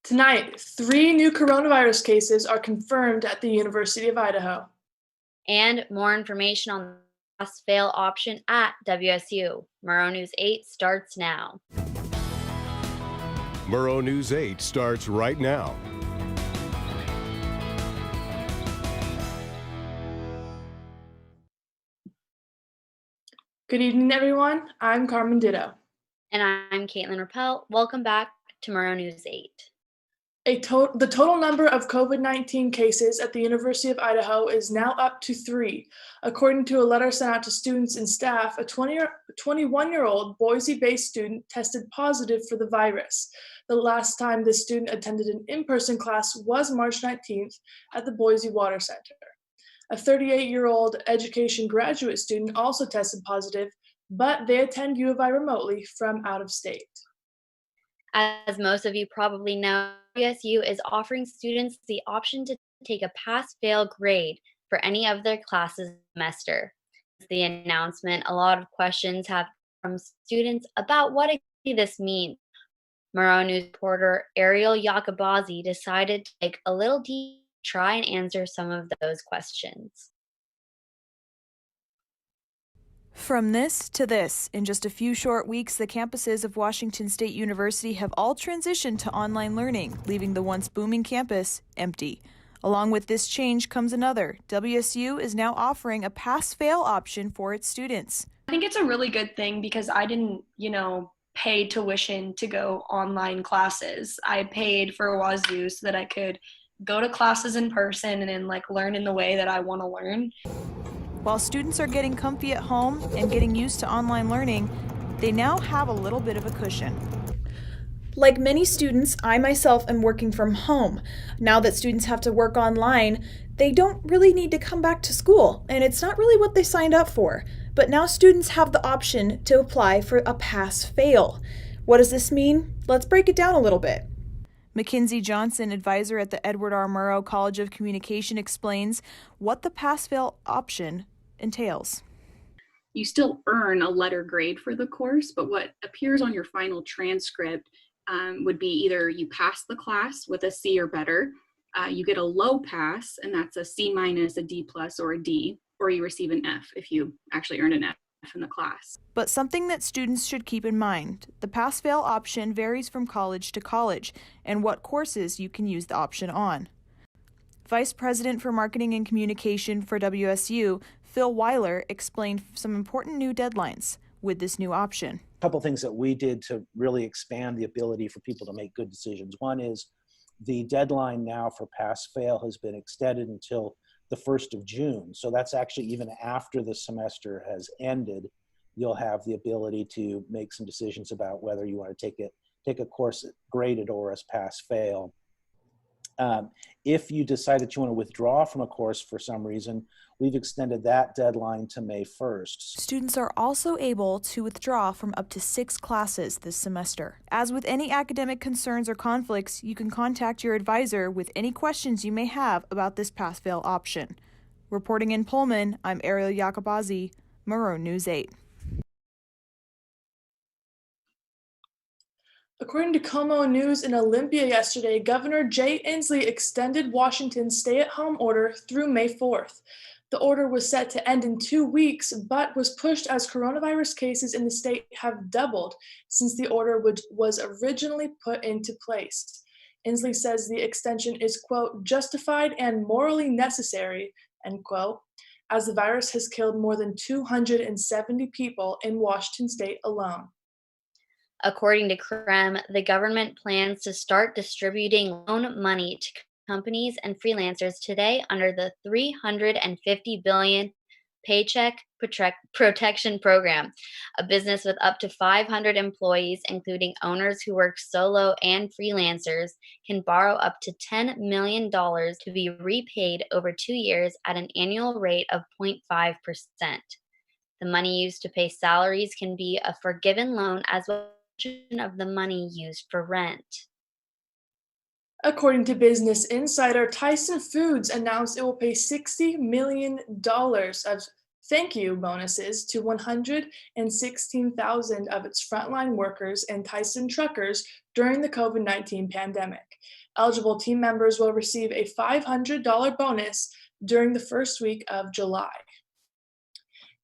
Tonight, 3 new coronavirus cases are confirmed at the University of Idaho. And more information on the pass fail option at WSU. Murrow News 8 starts now. Murrow News 8 starts right now. Good evening, everyone. I'm Carmen Ditto. And I'm Caitlin Rappel. Welcome back to Murrow News 8. The total number of COVID-19 cases at the University of Idaho is now up to 3. According to a letter sent out to students and staff, a 21-year-old Boise-based student tested positive for the virus. The last time this student attended an in-person class was March 19th at the Boise Water Center. A 38-year-old education graduate student also tested positive, but they attend U of I remotely from out of state. As most of you probably know, WSU is offering students the option to take a pass-fail grade for any of their classes this semester. Since the announcement, a lot of questions have come from students about what exactly this means. Murrow News reporter Ariel Yakabazi decided to take a little deep to try and answer some of those questions. From this to this, in just a few short weeks, the campuses of Washington State University have all transitioned to online learning, leaving the once booming campus empty. Along with this change comes another. WSU is now offering a pass-fail option for its students. I think it's a really good thing because I didn't, pay tuition to go online classes. I paid for Wazoo so that I could go to classes in person and then learn in the way that I want to learn. While students are getting comfy at home and getting used to online learning, they now have a little bit of a cushion. Like many students, I myself am working from home. Now that students have to work online, they don't really need to come back to school, and it's not really what they signed up for. But now students have the option to apply for a pass-fail. What does this mean? Let's break it down a little bit. Mackenzie Johnson, advisor at the Edward R. Murrow College of Communication, explains what the pass-fail option entails. You still earn a letter grade for the course, but what appears on your final transcript would be either you pass the class with a C or better, you get a low pass, and that's a C minus, a D plus, or a D, or you receive an F if you actually earn an F in the class. But something that students should keep in mind, the pass-fail option varies from college to college and what courses you can use the option on. Vice President for Marketing and Communication for WSU, Phil Weiler, explained some important new deadlines with this new option. A couple things that we did to really expand the ability for people to make good decisions. One is the deadline now for pass-fail has been extended until the 1st of June. So that's actually even after the semester has ended, you'll have the ability to make some decisions about whether you want to take a course graded or as pass-fail. If you decide that you want to withdraw from a course for some reason, we've extended that deadline to May 1st. Students are also able to withdraw from up to 6 classes this semester. As with any academic concerns or conflicts, you can contact your advisor with any questions you may have about this pass-fail option. Reporting in Pullman, I'm Ariel Yakabazi, Murrow News 8. According to Como News in Olympia yesterday, Governor Jay Inslee extended Washington's stay-at-home order through May 4th. The order was set to end in 2 weeks, but was pushed as coronavirus cases in the state have doubled since the order was originally put into place. Inslee says the extension is, quote, justified and morally necessary, end quote, as the virus has killed more than 270 people in Washington state alone. According to CREM, the government plans to start distributing loan money to companies and freelancers today under the $350 billion Paycheck Protection Program. A business with up to 500 employees, including owners who work solo and freelancers, can borrow up to $10 million to be repaid over 2 years at an annual rate of 0.5%. The money used to pay salaries can be a forgiven loan as well of the money used for rent. According to Business Insider, Tyson Foods announced it will pay $60 million of thank you bonuses to 116,000 of its frontline workers and Tyson truckers during the COVID-19 pandemic. Eligible team members will receive a $500 bonus during the first week of July.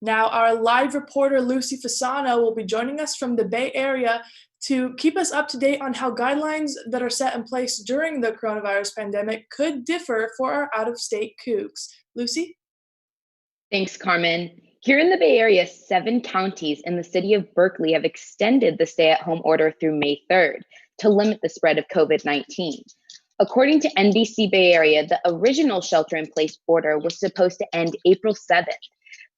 Now, our live reporter Lucy Fasano will be joining us from the Bay Area to keep us up to date on how guidelines that are set in place during the coronavirus pandemic could differ for our out-of-state Cougs. Lucy? Thanks, Carmen. Here in the Bay Area, 7 counties in the city of Berkeley have extended the stay-at-home order through May 3rd to limit the spread of COVID-19. According to NBC Bay Area, the original shelter-in-place order was supposed to end April 7th,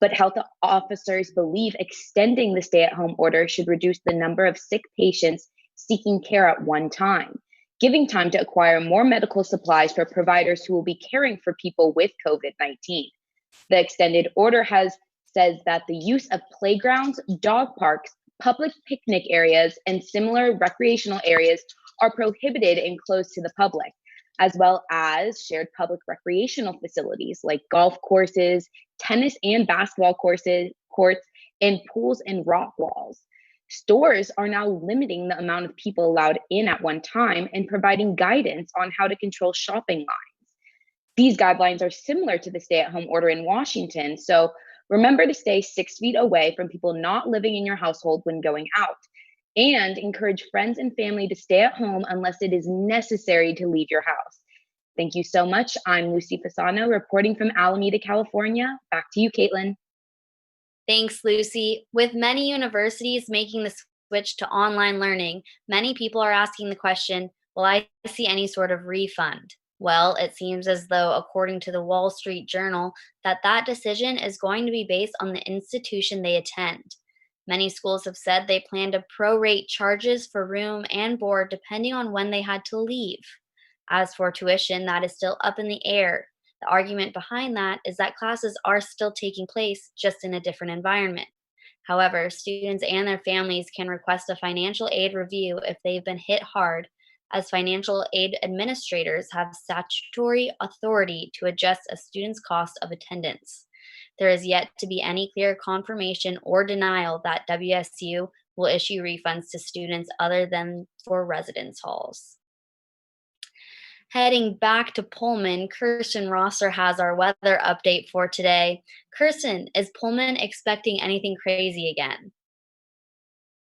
but health officers believe extending the stay-at-home order should reduce the number of sick patients seeking care at one time, giving time to acquire more medical supplies for providers who will be caring for people with COVID-19. The extended order says that the use of playgrounds, dog parks, public picnic areas, and similar recreational areas are prohibited and closed to the public, as well as shared public recreational facilities like golf courses, tennis and basketball courts, and pools and rock walls. Stores are now limiting the amount of people allowed in at one time and providing guidance on how to control shopping lines. These guidelines are similar to the stay-at-home order in Washington, so remember to stay 6 feet away from people not living in your household when going out, and encourage friends and family to stay at home unless it is necessary to leave your house. Thank you so much. I'm Lucy Fasano reporting from Alameda, California. Back to you, Caitlin. Thanks, Lucy. With many universities making the switch to online learning, many people are asking the question, will I see any sort of refund? Well, it seems as though, according to the Wall Street Journal, that decision is going to be based on the institution they attend. Many schools have said they plan to prorate charges for room and board depending on when they had to leave. As for tuition, that is still up in the air. The argument behind that is that classes are still taking place, just in a different environment. However, students and their families can request a financial aid review if they've been hit hard, as financial aid administrators have statutory authority to adjust a student's cost of attendance. There is yet to be any clear confirmation or denial that WSU will issue refunds to students other than for residence halls. Heading back to Pullman, Kirsten Rosser has our weather update for today. Kirsten, is Pullman expecting anything crazy again?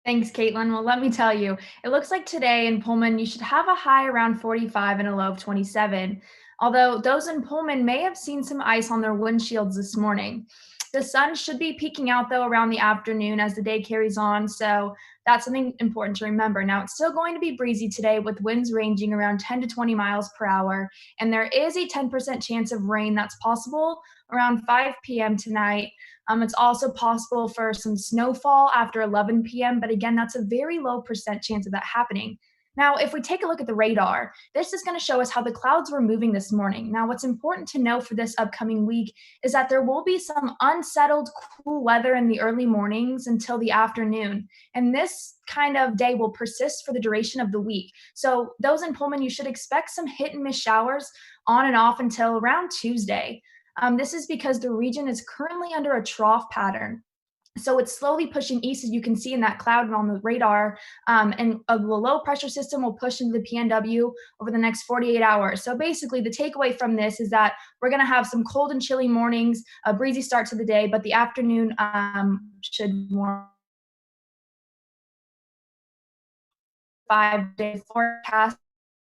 Thanks, Caitlin. Well, let me tell you, it looks like today in Pullman, you should have a high around 45 and a low of 27. Although those in Pullman may have seen some ice on their windshields this morning. The sun should be peeking out, though, around the afternoon as the day carries on, so that's something important to remember. Now, it's still going to be breezy today with winds ranging around 10 to 20 miles per hour, and there is a 10% chance of rain that's possible around 5 p.m. tonight. It's also possible for some snowfall after 11 p.m., but again, that's a very low percent chance of that happening. Now, if we take a look at the radar, this is going to show us how the clouds were moving this morning. Now, what's important to know for this upcoming week is that there will be some unsettled, cool weather in the early mornings until the afternoon. And this kind of day will persist for the duration of the week. So those in Pullman, you should expect some hit and miss showers on and off until around Tuesday. This is because the region is currently under a trough pattern. So it's slowly pushing east, as you can see in that cloud and on the radar, and the low pressure system will push into the PNW over the next 48 hours. So basically the takeaway from this is that we're going to have some cold and chilly mornings, a breezy start to the day, but the afternoon should warm. 5-day forecast.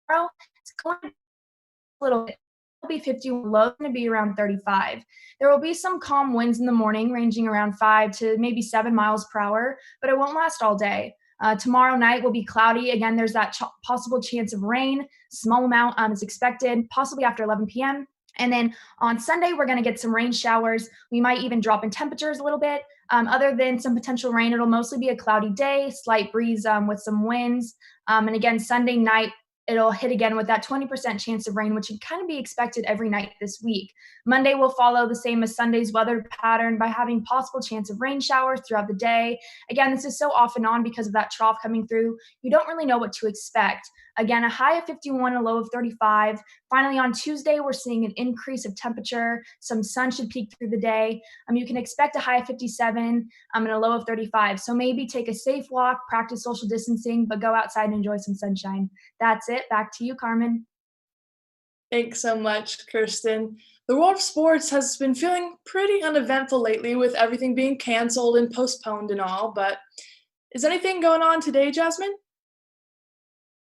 It's going a little bit. Will be 50, low going to be around 35. There will be some calm winds in the morning ranging around 5 to maybe 7 miles per hour, but it won't last all day. Tomorrow night will be cloudy. Again, there's that possible chance of rain. Small amount is expected, possibly after 11 p.m. And then on Sunday, we're going to get some rain showers. We might even drop in temperatures a little bit. Other than some potential rain, it'll mostly be a cloudy day, slight breeze with some winds. And again, Sunday night, it'll hit again with that 20% chance of rain, which can kind of be expected every night this week. Monday will follow the same as Sunday's weather pattern by having possible chance of rain showers throughout the day. Again, this is so off and on because of that trough coming through. You don't really know what to expect. Again, a high of 51, a low of 35. Finally, on Tuesday, we're seeing an increase of temperature. Some sun should peek through the day. You can expect a high of 57 and a low of 35. So maybe take a safe walk, practice social distancing, but go outside and enjoy some sunshine. That's it. Back to you, Carmen. Thanks so much, Kirsten. The world of sports has been feeling pretty uneventful lately with everything being canceled and postponed and all, but is anything going on today, Jasmine?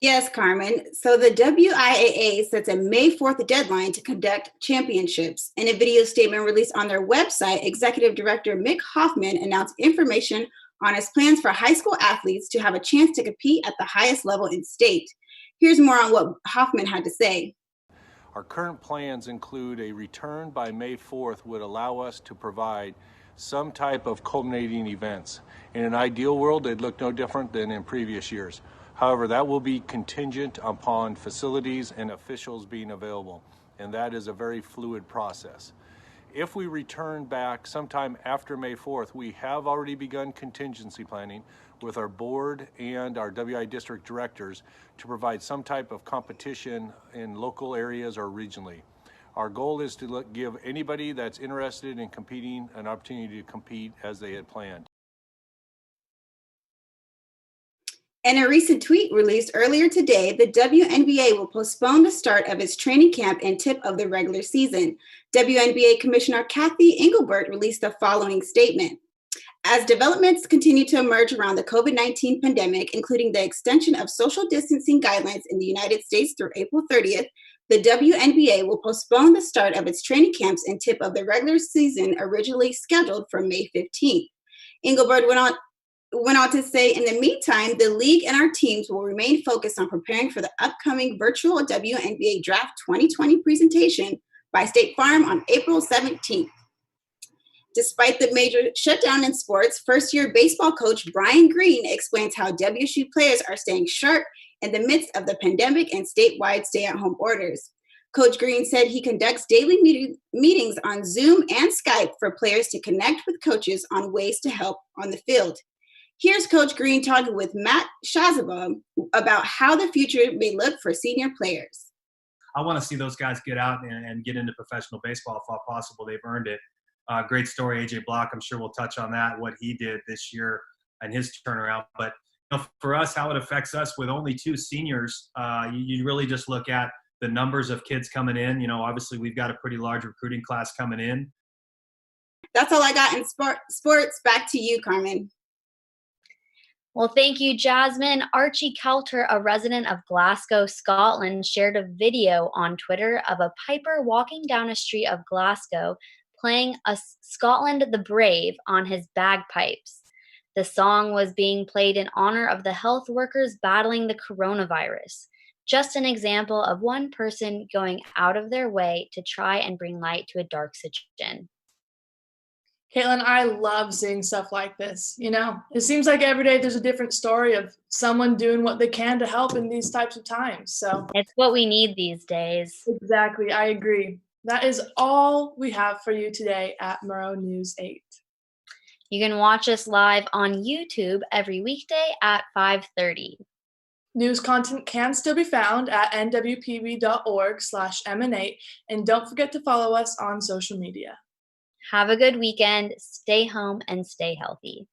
Yes, Carmen. So the WIAA sets a May 4th deadline to conduct championships. In a video statement released on their website, Executive Director Mick Hoffman announced information on his plans for high school athletes to have a chance to compete at the highest level in state. Here's more on what Hoffman had to say. Our current plans include a return by May 4th would allow us to provide some type of culminating events. In an ideal world, they'd look no different than in previous years. However, that will be contingent upon facilities and officials being available, and that is a very fluid process. If we return back sometime after May 4th, we have already begun contingency planning with our board and our WI district directors to provide some type of competition in local areas or regionally. Our goal is to give anybody that's interested in competing an opportunity to compete as they had planned. In a recent tweet released earlier today, the WNBA will postpone the start of its training camp and tip of the regular season. WNBA Commissioner Kathy Engelbert released the following statement. As developments continue to emerge around the COVID-19 pandemic, including the extension of social distancing guidelines in the United States through April 30th, the WNBA will postpone the start of its training camps and tip of the regular season originally scheduled for May 15th. Engelbert went on to say, in the meantime, the league and our teams will remain focused on preparing for the upcoming virtual WNBA Draft 2020 presentation by State Farm on April 17th. Despite the major shutdown in sports, first-year baseball coach Brian Green explains how WSU players are staying sharp in the midst of the pandemic and statewide stay-at-home orders. Coach Green said he conducts daily meetings on Zoom and Skype for players to connect with coaches on ways to help on the field. Here's Coach Green talking with Matt Shazaba about how the future may look for senior players. I want to see those guys get out and get into professional baseball if all possible. They've earned it. Great story, AJ Block. I'm sure we'll touch on that, what he did this year and his turnaround. But for us, how it affects us with only 2 seniors, you really just look at the numbers of kids coming in. Obviously we've got a pretty large recruiting class coming in. That's all I got in sports. Back to you, Carmen. Well, thank you, Jasmine. Archie Kelter, a resident of Glasgow, Scotland, shared a video on Twitter of a piper walking down a street of Glasgow playing a Scotland the Brave on his bagpipes. The song was being played in honor of the health workers battling the coronavirus. Just an example of one person going out of their way to try and bring light to a dark situation. Caitlin, I love seeing stuff like this. It seems like every day there's a different story of someone doing what they can to help in these types of times. So it's what we need these days. Exactly. I agree. That is all we have for you today at Murrow News 8. You can watch us live on YouTube every weekday at 5:30. News content can still be found at nwpb.org/MN8, and don't forget to follow us on social media. Have a good weekend, stay home, and stay healthy.